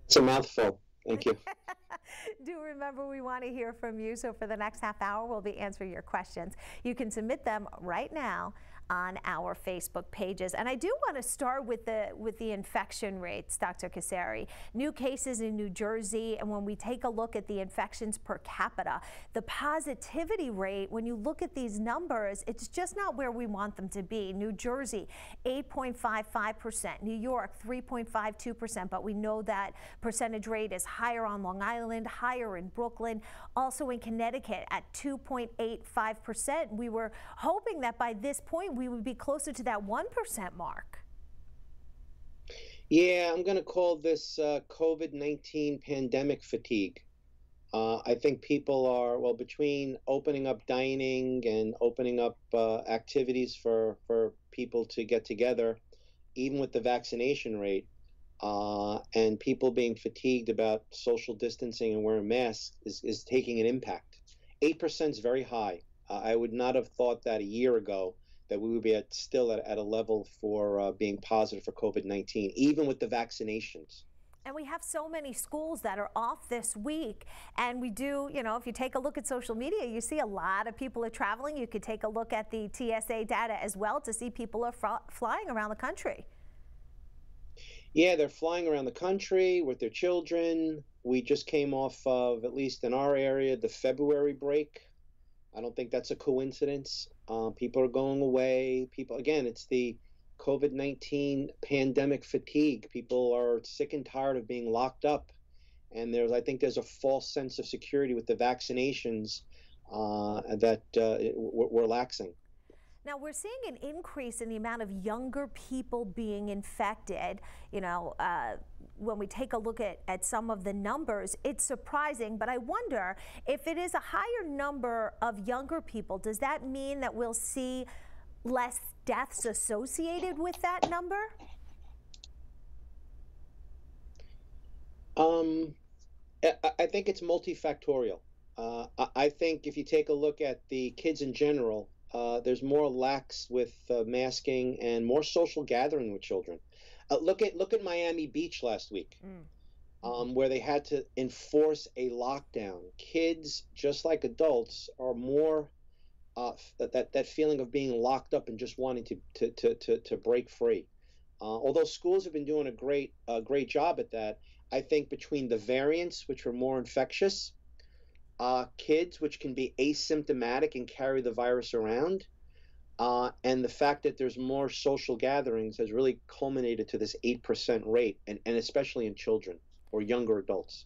It's a mouthful. Thank you. Do remember we want to hear from you. So for the next half hour, we'll be answering your questions. You can submit them right now on our Facebook pages. And I do want to start with the infection rates, Dr. Kasseri. New cases in New Jersey, and when we take a look at the infections per capita, the positivity rate, when you look at these numbers, it's just not where we want them to be. New Jersey, 8.55%. New York, 3.52%. But we know that percentage rate is higher on Long Island, higher in Brooklyn, also in Connecticut at 2.85%. We were hoping that by this point we would be closer to that 1% mark. Yeah, I'm going to call this COVID-19 pandemic fatigue. I think people are, well, between opening up dining and opening up activities for people to get together, even with the vaccination rate, and people being fatigued about social distancing and wearing masks is taking an impact. 8% is very high. I would not have thought that a year ago that we would be still at a level for being positive for COVID-19, even with the vaccinations. And we have so many schools that are off this week. And we do, you know, if you take a look at social media, you see a lot of people are traveling. You could take a look at the TSA data as well to see people are flying around the country. Yeah, they're flying around the country with their children. We just came off of, at least in our area, the February break. I don't think that's a coincidence. People are going away. People, again, it's the COVID-19 pandemic fatigue. People are sick and tired of being locked up. And I think there's a false sense of security with the vaccinations that we're laxing. Now, we're seeing an increase in the amount of younger people being infected. You know, when we take a look at some of the numbers, it's surprising, but I wonder if it is a higher number of younger people, does that mean that we'll see less deaths associated with that number? I think it's multifactorial. I think if you take a look at the kids in general, there's more lax with masking and more social gathering with children. Look at Miami Beach last week, where they had to enforce a lockdown. Kids, just like adults, are more that feeling of being locked up and just wanting to break free. Although schools have been doing a great job at that, I think between the variants, which are more infectious, kids, which can be asymptomatic and carry the virus around, and the fact that there's more social gatherings has really culminated to this 8% rate, and especially in children or younger adults.